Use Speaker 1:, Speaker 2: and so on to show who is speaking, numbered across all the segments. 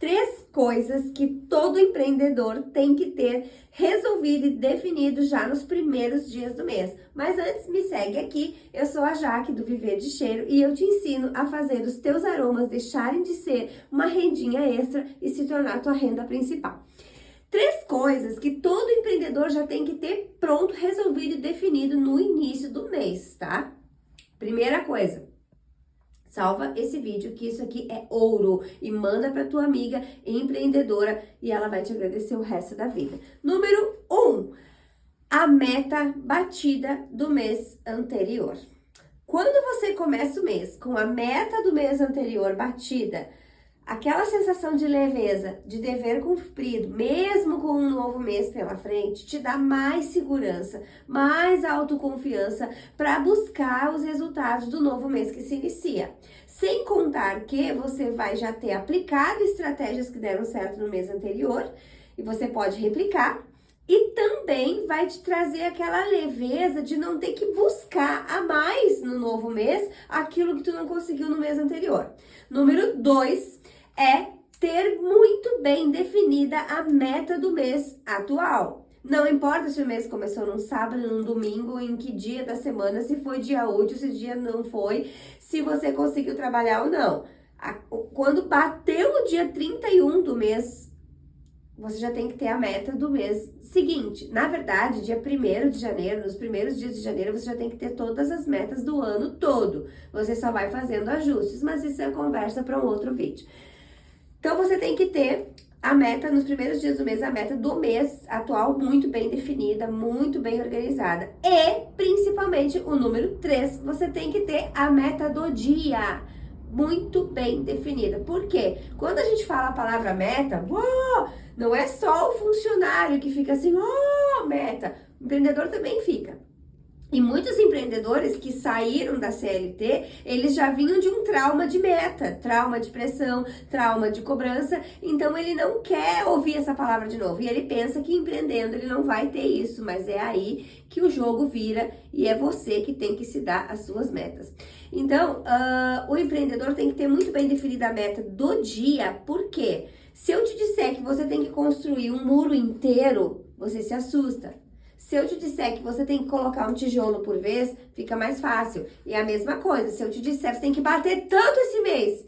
Speaker 1: 3 coisas que todo empreendedor tem que ter resolvido e definido já nos primeiros dias do mês. Mas antes, me segue aqui, eu sou a Jaque do Viver de Cheiro e eu te ensino a fazer os teus aromas deixarem de ser uma rendinha extra e se tornar tua renda principal. 3 coisas que todo empreendedor já tem que ter pronto, resolvido e definido no início do mês, tá? Primeira coisa. Salva esse vídeo, que isso aqui é ouro, e manda para tua amiga empreendedora e ela vai te agradecer o resto da vida. Número 1, a meta batida do mês anterior. Quando você começa o mês com a meta do mês anterior batida, aquela sensação de leveza, de dever cumprido, mesmo com um novo mês pela frente, te dá mais segurança, mais autoconfiança para buscar os resultados do novo mês que se inicia. Sem contar que você vai já ter aplicado estratégias que deram certo no mês anterior e você pode replicar. E também vai te trazer aquela leveza de não ter que buscar a mais no novo mês aquilo que tu não conseguiu no mês anterior. Número 2 é ter muito bem definida a meta do mês atual. Não importa se o mês começou num sábado, num domingo, em que dia da semana, se foi dia útil, se dia não foi, se você conseguiu trabalhar ou não. Quando bateu o dia 31 do mês, você já tem que ter a meta do mês seguinte. Na verdade, dia 1º de janeiro, nos primeiros dias de janeiro, você já tem que ter todas as metas do ano todo. Você só vai fazendo ajustes, mas isso é conversa para um outro vídeo. Então, você tem que ter a meta, nos primeiros dias do mês, a meta do mês atual muito bem definida, muito bem organizada. E, principalmente, o número 3, você tem que ter a meta do dia muito bem definida. Por quê? Quando a gente fala a palavra meta, não é só o funcionário que fica assim, meta. O empreendedor também fica. E muitos empreendedores que saíram da CLT, eles já vinham de um trauma de meta, trauma de pressão, trauma de cobrança, então ele não quer ouvir essa palavra de novo. E ele pensa que empreendendo ele não vai ter isso, mas é aí que o jogo vira e é você que tem que se dar as suas metas. Então, o empreendedor tem que ter muito bem definida a meta do dia, por quê? Se eu te disser que você tem que construir um muro inteiro, você se assusta. Se eu te disser que você tem que colocar um tijolo por vez, fica mais fácil. E a mesma coisa, se eu te disser que você tem que bater tanto esse mês,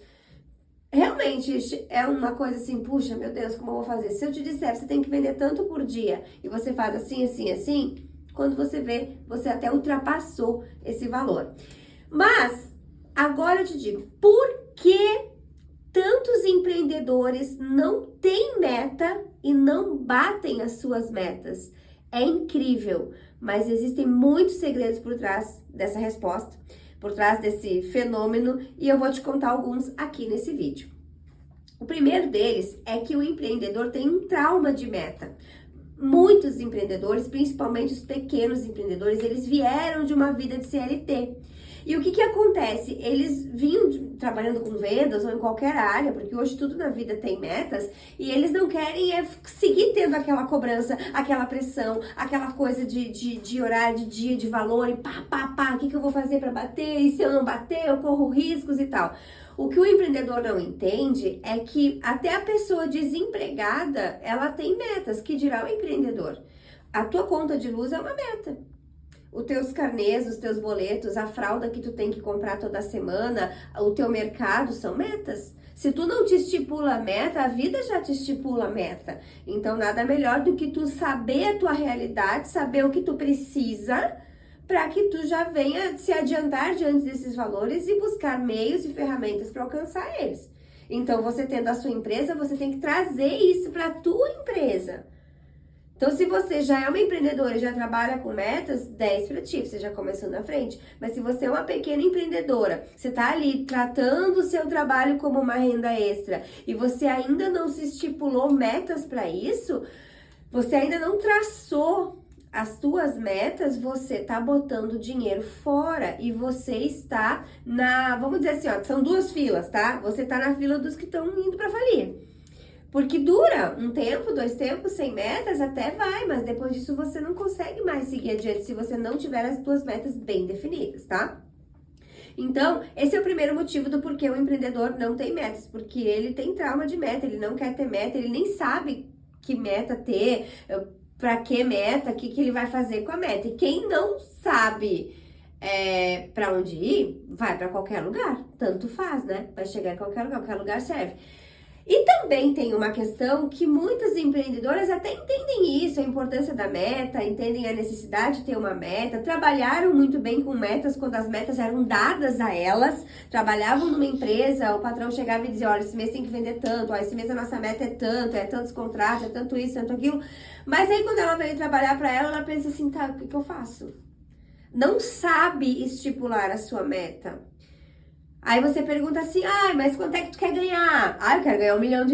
Speaker 1: realmente é uma coisa assim, puxa, meu Deus, como eu vou fazer? Se eu te disser que você tem que vender tanto por dia e você faz assim, assim, assim, quando você vê, você até ultrapassou esse valor. Mas, agora eu te digo, por que tantos empreendedores não têm meta e não batem as suas metas? É incrível, mas existem muitos segredos por trás dessa resposta, por trás desse fenômeno, e eu vou te contar alguns aqui nesse vídeo. O primeiro deles é que o empreendedor tem um trauma de meta. Muitos empreendedores, principalmente os pequenos empreendedores, eles vieram de uma vida de CLT. E o que acontece? Eles vinham trabalhando com vendas ou em qualquer área, porque hoje tudo na vida tem metas, e eles não querem seguir tendo aquela cobrança, aquela pressão, aquela coisa de horário, de dia, de valor, e pá, o que eu vou fazer para bater? E se eu não bater, eu corro riscos e tal. O que o empreendedor não entende é que até a pessoa desempregada, ela tem metas, que dirá o empreendedor. A tua conta de luz é uma meta. Os teus carnês, os teus boletos, a fralda que tu tem que comprar toda semana, o teu mercado são metas. Se tu não te estipula a meta, a vida já te estipula a meta. Então, nada melhor do que tu saber a tua realidade, saber o que tu precisa, para que tu já venha se adiantar diante desses valores e buscar meios e ferramentas para alcançar eles. Então, você tendo a sua empresa, você tem que trazer isso para a tua empresa. Então, se você já é uma empreendedora e já trabalha com metas, 10 para ti, você já começou na frente. Mas se você é uma pequena empreendedora, você está ali tratando o seu trabalho como uma renda extra e você ainda não se estipulou metas para isso, você ainda não traçou as tuas metas, você tá botando dinheiro fora e você está vamos dizer assim, ó, são 2 filas, tá? Você tá na fila dos que estão indo para falir. Porque dura um tempo, 2 tempos, sem metas, até vai, mas depois disso você não consegue mais seguir adiante se você não tiver as suas metas bem definidas, tá? Então, esse é o primeiro motivo do porquê o empreendedor não tem metas, porque ele tem trauma de meta, ele não quer ter meta, ele nem sabe que meta ter, pra que meta, o que ele vai fazer com a meta. E quem não sabe pra onde ir, vai pra qualquer lugar, tanto faz, né? Vai chegar em qualquer lugar serve. E também tem uma questão que muitas empreendedoras até entendem isso, a importância da meta, entendem a necessidade de ter uma meta, trabalharam muito bem com metas quando as metas eram dadas a elas, trabalhavam numa empresa, o patrão chegava e dizia, olha, esse mês tem que vender tanto, ó, esse mês a nossa meta é tantos contratos, é tanto isso, tanto aquilo, mas aí quando ela veio trabalhar para ela, ela pensa assim, tá, o que eu faço? Não sabe estipular a sua meta. Aí você pergunta assim, mas quanto é que tu quer ganhar? Eu quero ganhar R$1 milhão.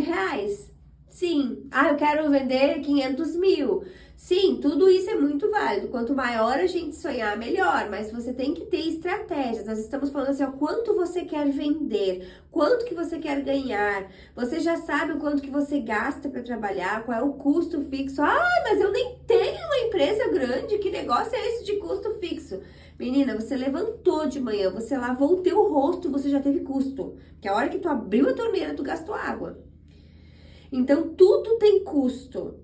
Speaker 1: Sim. Eu quero vender 500 mil. Sim, tudo isso é muito válido. Quanto maior a gente sonhar, melhor. Mas você tem que ter estratégias. Nós estamos falando assim, quanto você quer vender, quanto que você quer ganhar. Você já sabe o quanto que você gasta para trabalhar, qual é o custo fixo. Mas eu nem tenho uma empresa grande. Que negócio é esse de custo fixo? Menina, você levantou de manhã, você lavou o teu rosto, você já teve custo. Porque a hora que tu abriu a torneira, tu gastou água. Então, tudo tem custo.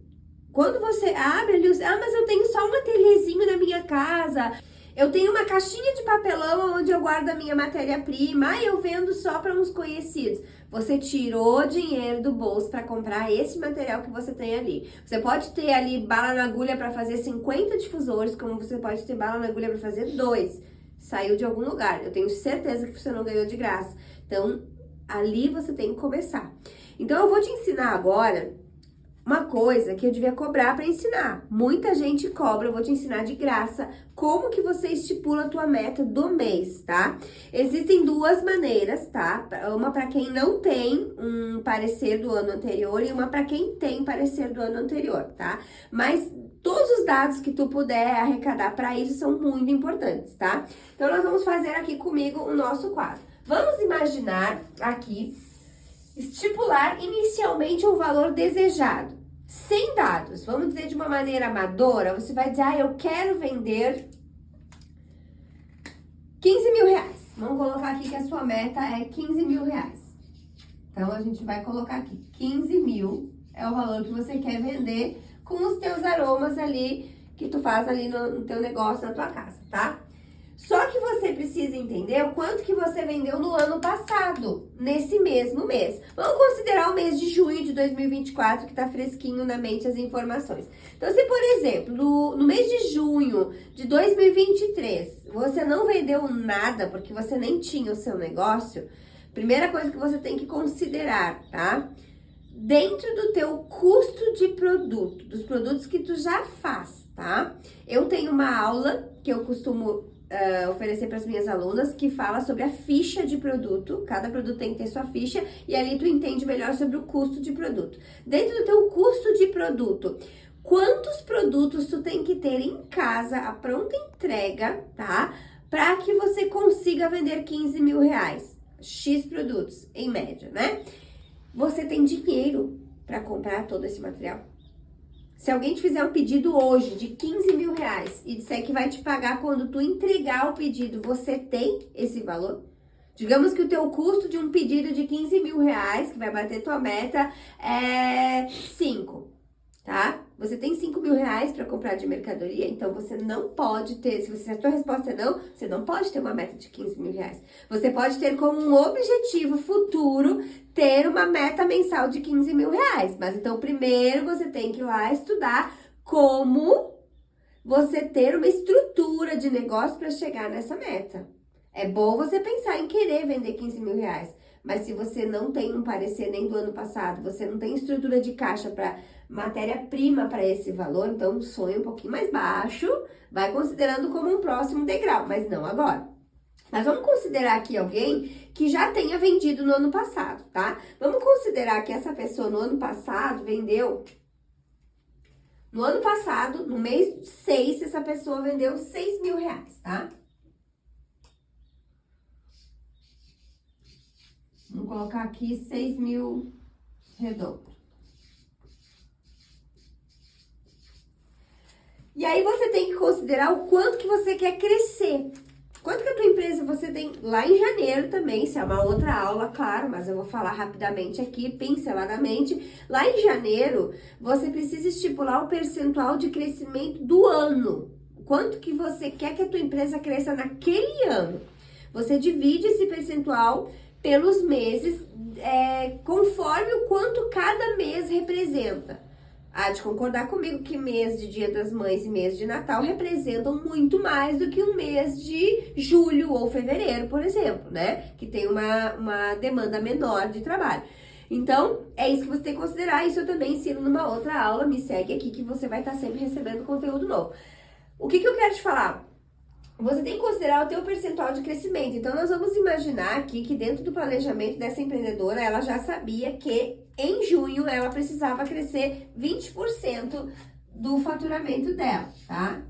Speaker 1: Quando você abre ali, mas eu tenho só um ateliêzinho na minha casa. Eu tenho uma caixinha de papelão onde eu guardo a minha matéria-prima. Eu vendo só para uns conhecidos. Você tirou dinheiro do bolso para comprar esse material que você tem ali. Você pode ter ali bala na agulha para fazer 50 difusores, como você pode ter bala na agulha para fazer 2. Saiu de algum lugar. Eu tenho certeza que você não ganhou de graça. Então, ali você tem que começar. Então, eu vou te ensinar agora uma coisa que eu devia cobrar para ensinar. Muita gente cobra, eu vou te ensinar de graça como que você estipula a tua meta do mês, tá? Existem duas maneiras, tá? Uma para quem não tem um parecer do ano anterior e uma para quem tem parecer do ano anterior, tá? Mas todos os dados que tu puder arrecadar para isso são muito importantes, tá? Então, nós vamos fazer aqui comigo o nosso quadro. Vamos imaginar aqui estipular inicialmente um valor desejado, sem dados. Vamos dizer de uma maneira amadora, você vai dizer, eu quero vender 15 mil reais. Vamos colocar aqui que a sua meta é 15 mil reais. Então, a gente vai colocar aqui, 15 mil é o valor que você quer vender com os teus aromas ali, que tu faz ali no teu negócio, na tua casa, tá? Só que você precisa entender o quanto que você vendeu no ano passado, nesse mesmo mês. Vamos considerar o mês de junho de 2024, que tá fresquinho na mente as informações. Então, se por exemplo, no mês de junho de 2023, você não vendeu nada porque você nem tinha o seu negócio, primeira coisa que você tem que considerar, tá? Dentro do teu custo de produto, dos produtos que tu já faz, tá? Eu tenho uma aula que eu costumo oferecer para as minhas alunas, que fala sobre a ficha de produto. Cada produto tem que ter sua ficha e ali tu entende melhor sobre o custo de produto. Dentro do teu custo de produto, quantos produtos tu tem que ter em casa, a pronta entrega, tá? Para que você consiga vender 15 mil reais. X produtos, em média, né? Você tem dinheiro para comprar todo esse material? Se alguém te fizer um pedido hoje de 15 mil reais e disser que vai te pagar quando tu entregar o pedido, você tem esse valor? Digamos que o teu custo de um pedido de 15 mil reais, que vai bater tua meta, é 5, tá? Você tem 5 mil reais para comprar de mercadoria, então você não pode ter, se a tua resposta é não, você não pode ter uma meta de 15 mil reais. Você pode ter como um objetivo futuro ter uma meta mensal de 15 mil reais. Mas então, primeiro você tem que ir lá estudar como você ter uma estrutura de negócio para chegar nessa meta. É bom você pensar em querer vender 15 mil reais. Mas se você não tem um parecer nem do ano passado, você não tem estrutura de caixa para matéria-prima para esse valor, então sonha um pouquinho mais baixo, vai considerando como um próximo degrau, mas não agora. Mas vamos considerar aqui alguém que já tenha vendido no ano passado, tá? Vamos considerar que essa pessoa no ano passado vendeu... No ano passado, no mês 6, essa pessoa vendeu 6 mil reais, tá? Vamos colocar aqui 6 mil redondo. E aí você tem que considerar o quanto que você quer crescer. Quanto que a tua empresa você tem lá em janeiro também, isso é uma outra aula, claro, mas eu vou falar rapidamente aqui, pinceladamente. Lá em janeiro, você precisa estipular o percentual de crescimento do ano. Quanto que você quer que a tua empresa cresça naquele ano. Você divide esse percentual pelos meses, conforme o quanto cada mês representa. Há de concordar comigo que mês de Dia das Mães e mês de Natal representam muito mais do que um mês de julho ou fevereiro, por exemplo, né? Que tem uma demanda menor de trabalho. Então, é isso que você tem que considerar. Isso eu também ensino numa outra aula. Me segue aqui que você vai estar sempre recebendo conteúdo novo. O que eu quero te falar? Você tem que considerar o teu percentual de crescimento. Então, nós vamos imaginar aqui que dentro do planejamento dessa empreendedora, ela já sabia que em junho ela precisava crescer 20% do faturamento dela, tá?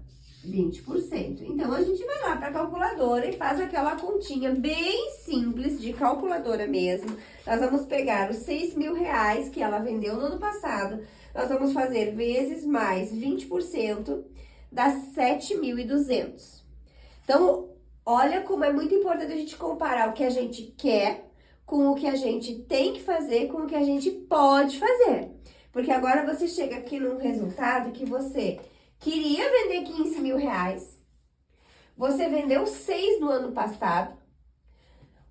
Speaker 1: 20%. Então, a gente vai lá para a calculadora e faz aquela continha bem simples, de calculadora mesmo. Nós vamos pegar os 6 mil reais que ela vendeu no ano passado, nós vamos fazer vezes mais 20%, dá 7.200. Então, olha como é muito importante a gente comparar o que a gente quer com o que a gente tem que fazer, com o que a gente pode fazer. Porque agora você chega aqui num resultado que você queria vender 15 mil reais, você vendeu 6 no ano passado,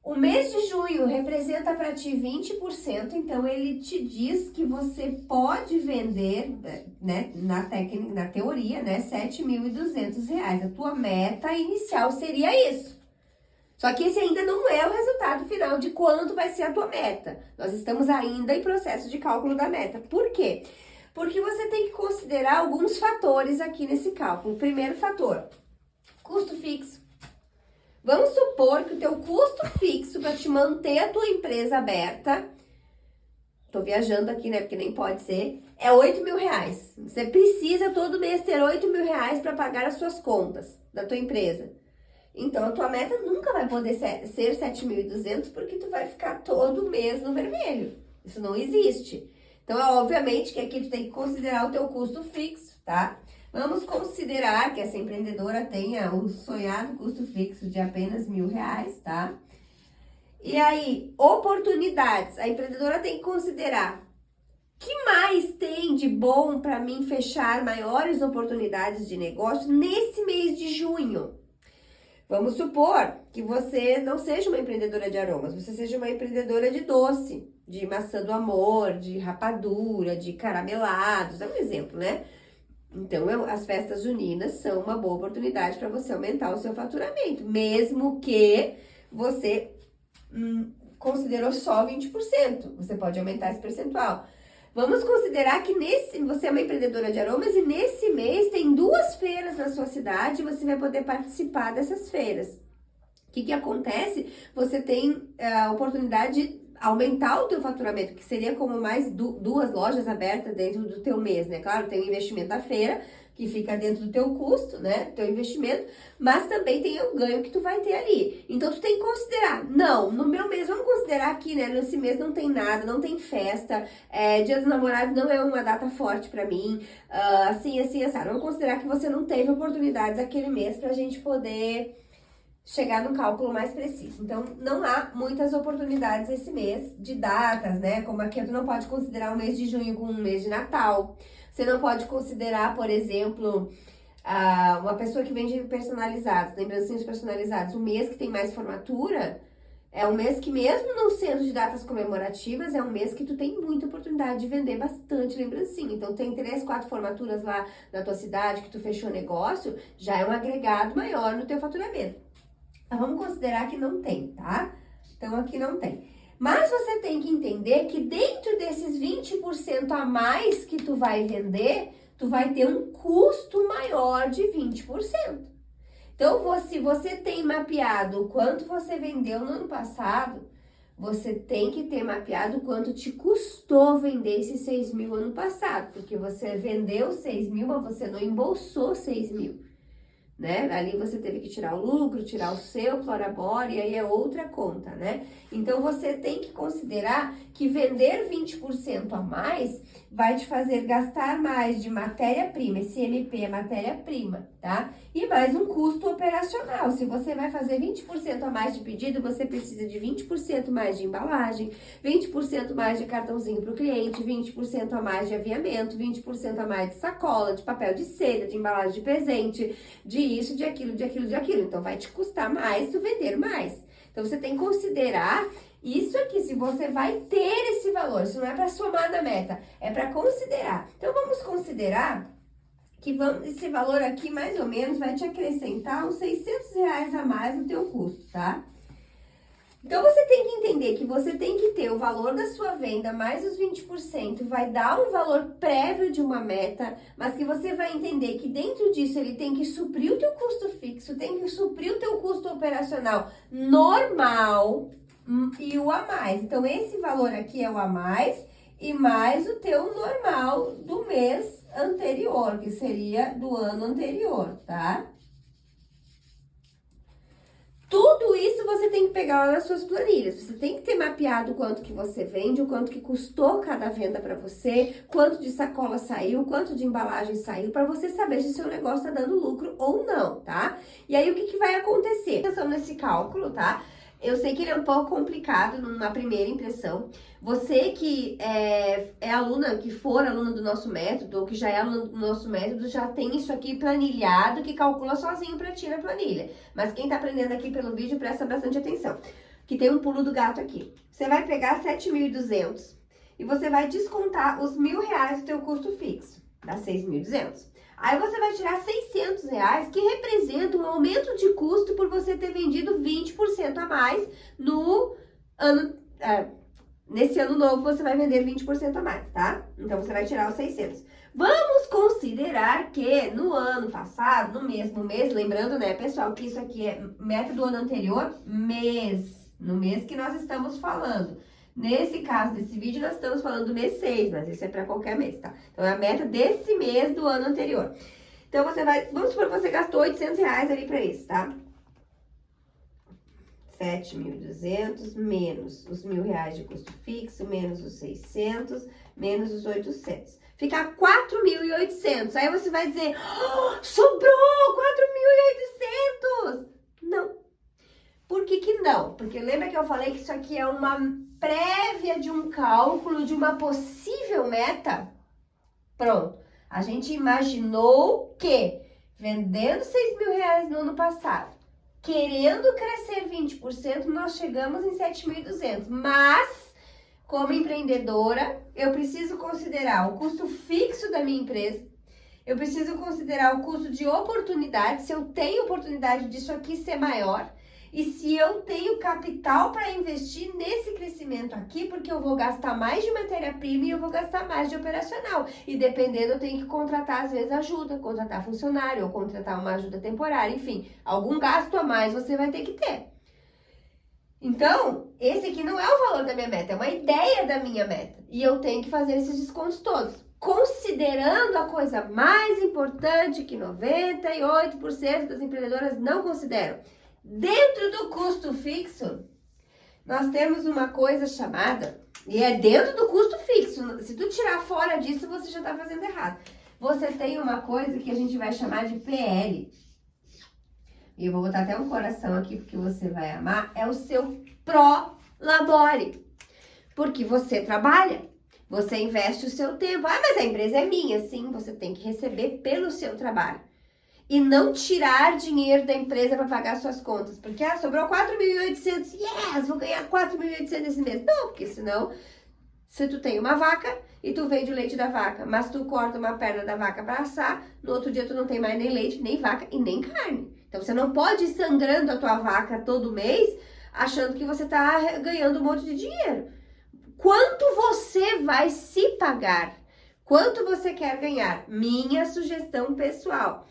Speaker 1: o mês de junho representa para ti 20%, então ele te diz que você pode vender, né, na teoria, né, 7.200 reais. A tua meta inicial seria isso. Só que esse ainda não é o resultado final de quanto vai ser a tua meta. Nós estamos ainda em processo de cálculo da meta. Por quê? Porque você tem que considerar alguns fatores aqui nesse cálculo. Primeiro fator, custo fixo. Vamos supor que o teu custo fixo para te manter a tua empresa aberta, tô viajando aqui, né, porque nem pode ser, é 8 mil reais. Você precisa todo mês ter 8 mil reais para pagar as suas contas da tua empresa. Então, a tua meta nunca vai poder ser 7.200 porque tu vai ficar todo mês no vermelho. Isso não existe. Então, obviamente que aqui tu tem que considerar o teu custo fixo, tá? Vamos considerar que essa empreendedora tenha o sonhado custo fixo de apenas 1.000 reais, tá? E aí, oportunidades. A empreendedora tem que considerar o que mais tem de bom para mim fechar maiores oportunidades de negócio nesse mês de junho. Vamos supor que você não seja uma empreendedora de aromas, você seja uma empreendedora de doce, de maçã do amor, de rapadura, de caramelados, é um exemplo, né? Então, as festas juninas são uma boa oportunidade para você aumentar o seu faturamento, mesmo que você considerou só 20%. Você pode aumentar esse percentual. Vamos considerar que você é uma empreendedora de aromas e nesse mês tem 2 feiras na sua cidade e você vai poder participar dessas feiras. O que acontece? Você tem a oportunidade de aumentar o teu faturamento, que seria como mais 2 lojas abertas dentro do teu mês, né? Claro, tem o investimento da feira, que fica dentro do teu custo, né? Teu investimento, mas também tem o ganho que tu vai ter ali. Então, tu tem que considerar. Não, no meu mês, vamos considerar aqui, né? Nesse mês não tem nada, não tem festa, Dia dos Namorados não é uma data forte pra mim, assim, assim. Vamos considerar que você não teve oportunidades aquele mês pra gente poder chegar no cálculo mais preciso. Então, não há muitas oportunidades esse mês de datas, né? Como aqui, tu não pode considerar o mês de junho como um mês de Natal. Você não pode considerar, por exemplo, uma pessoa que vende personalizados, lembrancinhos personalizados. O mês que tem mais formatura é um mês que, mesmo não sendo de datas comemorativas, é um mês que tu tem muita oportunidade de vender bastante lembrancinha. Então, tem 3, 4 formaturas lá na tua cidade que tu fechou negócio, já é um agregado maior no teu faturamento. Vamos considerar que não tem, tá? Então, aqui não tem. Mas você tem que entender que dentro desses 20% a mais que tu vai vender, tu vai ter um custo maior de 20%. Então, se você tem mapeado o quanto você vendeu no ano passado, você tem que ter mapeado o quanto te custou vender esses 6 mil ano passado. Porque você vendeu 6 mil, mas você não embolsou 6 mil. né? Ali você teve que tirar o lucro, tirar o seu Plorabora, e aí é outra conta, né? Então, você tem que considerar que vender 20% a mais vai te fazer gastar mais de matéria-prima. Esse MP é matéria-prima, tá? E mais um custo operacional. Se você vai fazer 20% a mais de pedido, você precisa de 20% mais de embalagem, 20% mais de cartãozinho para o cliente, 20% a mais de aviamento, 20% a mais de sacola, de papel de seda, de embalagem de presente, de isso, de aquilo, de aquilo, de aquilo. Então, vai te custar mais tu vender mais. Então, você tem que considerar isso aqui, se você vai ter esse valor. Isso não é para somar na meta, é para considerar. Então, vamos considerar que esse valor aqui, mais ou menos, vai te acrescentar uns R$600 a mais no teu custo, tá? Então, você tem que entender que você tem que ter o valor da sua venda mais os 20%, vai dar um valor prévio de uma meta, mas que você vai entender que dentro disso ele tem que suprir o teu custo fixo, tem que suprir o teu custo operacional normal e o a mais. Então, esse valor aqui é o a mais e mais o teu normal do mês anterior, que seria do ano anterior, tá? Tudo isso você tem que pegar lá nas suas planilhas. Você tem que ter mapeado o quanto que você vende, o quanto que custou cada venda para você, quanto de sacola saiu, quanto de embalagem saiu, para você saber se o seu negócio tá dando lucro ou não, tá? E aí, o que vai acontecer? Atenção nesse cálculo, tá? Eu sei que ele é um pouco complicado numa primeira impressão. Você que é aluna, que for aluna do nosso método, ou que já é aluna do nosso método, já tem isso aqui planilhado, que calcula sozinho pra ti na planilha. Mas quem tá aprendendo aqui pelo vídeo, presta bastante atenção. Que tem um pulo do gato aqui. Você vai pegar 7.200 e você vai descontar os R$1.000 do teu custo fixo. Dá 6.200. Aí você vai tirar R$600, que representa um aumento de custo por você ter vendido 20% a mais no ano... nesse ano novo você vai vender 20% a mais, tá? Então você vai tirar os 600. Vamos considerar que no ano passado, no mesmo mês, lembrando, né, pessoal, que isso aqui é meta do ano anterior, no mês que nós estamos falando. Nesse caso desse vídeo, nós estamos falando do mês 6, mas isso é para qualquer mês, tá? Então, é a meta desse mês do ano anterior. Então, você vai... Vamos supor que você gastou R$800 ali para isso, tá? 7.200 menos os R$1.000 de custo fixo, menos os 600, menos os 800. Fica 4.800. Aí você vai dizer, oh, sobrou 4.800. Não. Por que não? Porque lembra que eu falei que isso aqui é uma prévia de um cálculo de uma possível meta? Pronto. A gente imaginou que, vendendo R$6.000 no ano passado, querendo crescer 20%, nós chegamos em 7.200. Mas, como empreendedora, eu preciso considerar o custo fixo da minha empresa, eu preciso considerar o custo de oportunidade, se eu tenho oportunidade disso aqui ser maior, e se eu tenho capital para investir nesse crescimento aqui, porque eu vou gastar mais de matéria-prima e eu vou gastar mais de operacional. E dependendo, eu tenho que contratar, às vezes, ajuda, contratar funcionário, ou contratar uma ajuda temporária, enfim, algum gasto a mais você vai ter que ter. Então, esse aqui não é o valor da minha meta, é uma ideia da minha meta. E eu tenho que fazer esses descontos todos. Considerando a coisa mais importante que 98% das empreendedoras não consideram. Dentro do custo fixo, nós temos uma coisa chamada, e é dentro do custo fixo, se tu tirar fora disso, você já tá fazendo errado. Você tem uma coisa que a gente vai chamar de PL. E eu vou botar até um coração aqui, porque você vai amar, é o seu Prolabore. Porque você trabalha, você investe o seu tempo. Ah, mas a empresa é minha. Sim, você tem que receber pelo seu trabalho. E não tirar dinheiro da empresa para pagar suas contas. Porque, sobrou 4.800, yes, vou ganhar 4.800 esse mês. Não, porque senão, se tu tem uma vaca e tu vende o leite da vaca, mas tu corta uma perna da vaca para assar, no outro dia tu não tem mais nem leite, nem vaca e nem carne. Então, você não pode ir sangrando a tua vaca todo mês, achando que você tá ganhando um monte de dinheiro. Quanto você vai se pagar? Quanto você quer ganhar? Minha sugestão pessoal.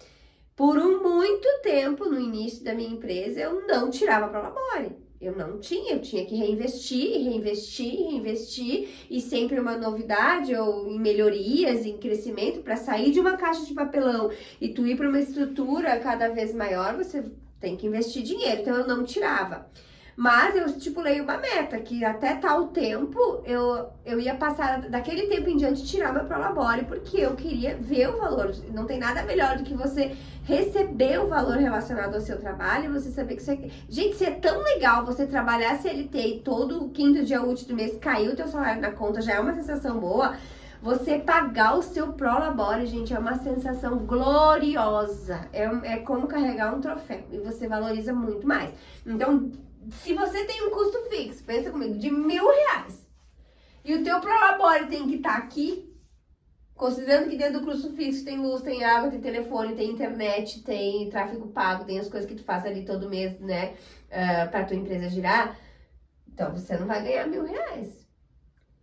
Speaker 1: Por muito tempo, no início da minha empresa, eu não tirava Prolabore. Eu não tinha, eu tinha que reinvestir, reinvestir, reinvestir, e sempre uma novidade, ou em melhorias, em crescimento, para sair de uma caixa de papelão e tu ir para uma estrutura cada vez maior, você tem que investir dinheiro, então eu não tirava. Mas eu estipulei uma meta, que até tal tempo eu ia passar, daquele tempo em diante, tirar meu Prolabore, porque eu queria ver o valor. Não tem nada melhor do que você receber o valor relacionado ao seu trabalho e você saber que você... Gente, se é tão legal você trabalhar CLT e todo o quinto dia útil do mês caiu o teu salário na conta, já é uma sensação boa. Você pagar o seu Prolabore, gente, é uma sensação gloriosa. É como carregar um troféu e você valoriza muito mais. Então, se você tem um custo fixo, pensa comigo, de R$1.000 e o teu Prolabore tem que estar aqui, considerando que dentro do custo fixo tem luz, tem água, tem telefone, tem internet, tem tráfego pago, tem as coisas que tu faz ali todo mês, né, pra tua empresa girar, então você não vai ganhar R$1.000.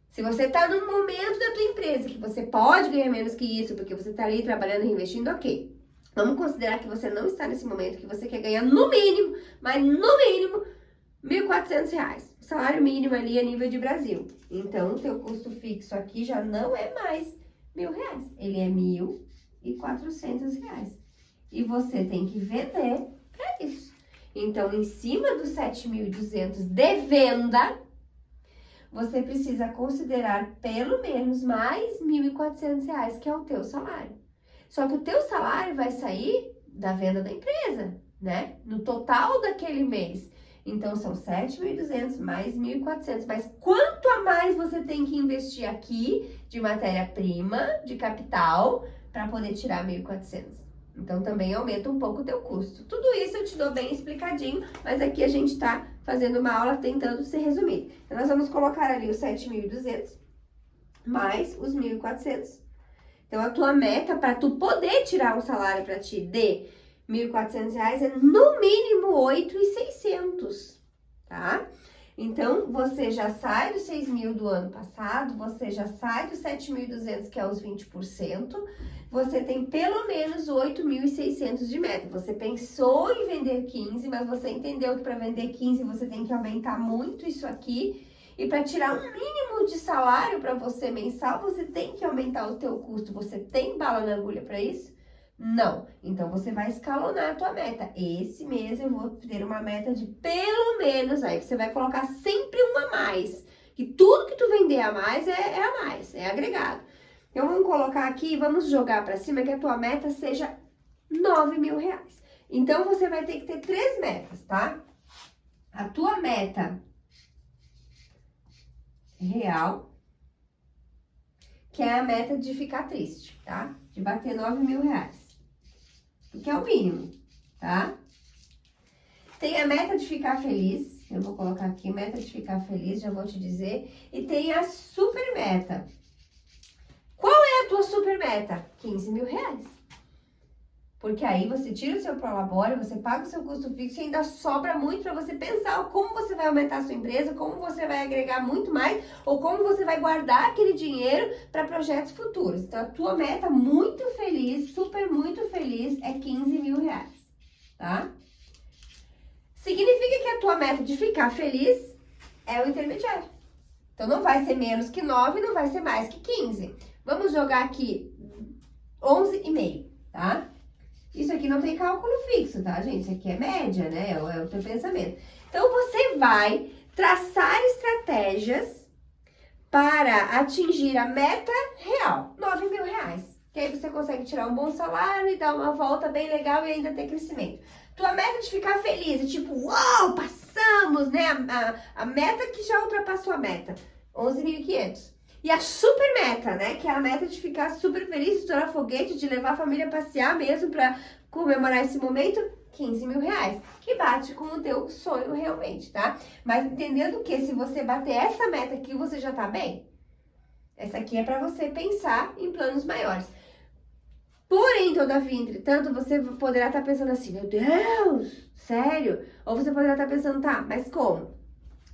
Speaker 1: Se você tá num momento da tua empresa que você pode ganhar menos que isso, porque você tá ali trabalhando e reinvestindo, ok. Vamos considerar que você não está nesse momento, que você quer ganhar no mínimo, mas no mínimo, R$1.400, o salário mínimo ali a nível de Brasil. Então, o teu custo fixo aqui já não é mais R$1.000, ele é R$1.400. E você tem que vender para isso. Então, em cima dos 7.200 de venda, você precisa considerar pelo menos mais R$1.400, que é o teu salário. Só que o teu salário vai sair da venda da empresa, né? No total daquele mês. Então, são 7.200 mais 1.400. Mas quanto a mais você tem que investir aqui de matéria-prima, de capital, para poder tirar 1.400? Então, também aumenta um pouco o teu custo. Tudo isso eu te dou bem explicadinho, mas aqui a gente tá fazendo uma aula tentando ser resumido. Então, nós vamos colocar ali os 7.200 mais os 1.400. Então, a tua meta para tu poder tirar um salário para ti de R$1.400 é no mínimo 8.600, tá? Então, você já sai dos 6.000 do ano passado, você já sai dos 7.200, que é os 20%, você tem pelo menos 8.600 de meta. Você pensou em vender 15, mas você entendeu que para vender 15 você tem que aumentar muito isso aqui. E para tirar um mínimo de salário para você mensal, você tem que aumentar o teu custo. Você tem bala na agulha para isso? Não. Então, você vai escalonar a tua meta. Esse mês eu vou ter uma meta de pelo menos, aí você vai colocar sempre uma a mais. Que tudo que tu vender a mais é a mais, é agregado. Então, vamos colocar aqui, vamos jogar para cima que a tua meta seja R$9.000. Então, você vai ter que ter 3 metas, tá? A tua meta real, que é a meta de ficar triste, tá? De bater R$9.000, porque é o mínimo, tá? Tem a meta de ficar feliz, eu vou colocar aqui, meta de ficar feliz, já vou te dizer, e tem a super meta. Qual é a tua super meta? R$15.000. Porque aí você tira o seu Prolabore, você paga o seu custo fixo e ainda sobra muito para você pensar como você vai aumentar a sua empresa, como você vai agregar muito mais ou como você vai guardar aquele dinheiro para projetos futuros. Então, a tua meta muito feliz, super muito feliz, é R$15.000, tá? Significa que a tua meta de ficar feliz é o intermediário. Então, não vai ser menos que 9, não vai ser mais que 15. Vamos jogar aqui 11,5, tá? Isso aqui não tem cálculo fixo, tá, gente? Isso aqui é média, né? É o teu pensamento. Então, você vai traçar estratégias para atingir a meta real, R$9.000. Que aí você consegue tirar um bom salário e dar uma volta bem legal e ainda ter crescimento. Tua meta de ficar feliz, é tipo, uau, passamos, né? A meta que já ultrapassou a meta, 11.500. E a super meta, né? Que é a meta de ficar super feliz, de estourar foguete, de levar a família a passear mesmo pra comemorar esse momento, R$15.000. Que bate com o teu sonho realmente, tá? Mas entendendo que se você bater essa meta aqui, você já tá bem. Essa aqui é pra você pensar em planos maiores. Porém, todavia, entretanto, você poderá estar pensando assim, meu Deus, sério? Ou você poderá estar pensando, tá, mas como?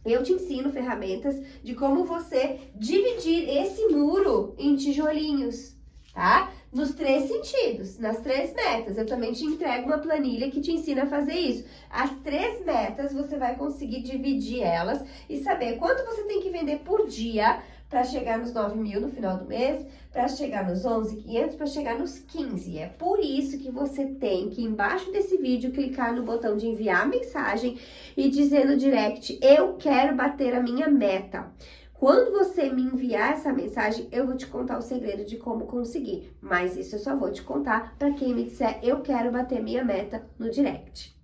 Speaker 1: Eu te ensino ferramentas de como você dividir esse muro em tijolinhos, tá? Nos 3 sentidos, nas 3 metas. Eu também te entrego uma planilha que te ensina a fazer isso. As 3 metas, você vai conseguir dividir elas e saber quanto você tem que vender por dia para chegar nos 9 mil no final do mês, para chegar nos 11.500, para chegar nos 15. É por isso que você tem que, embaixo desse vídeo, clicar no botão de enviar mensagem e dizer no direct, eu quero bater a minha meta. Quando você me enviar essa mensagem, eu vou te contar o segredo de como conseguir. Mas isso eu só vou te contar para quem me disser, eu quero bater minha meta no direct.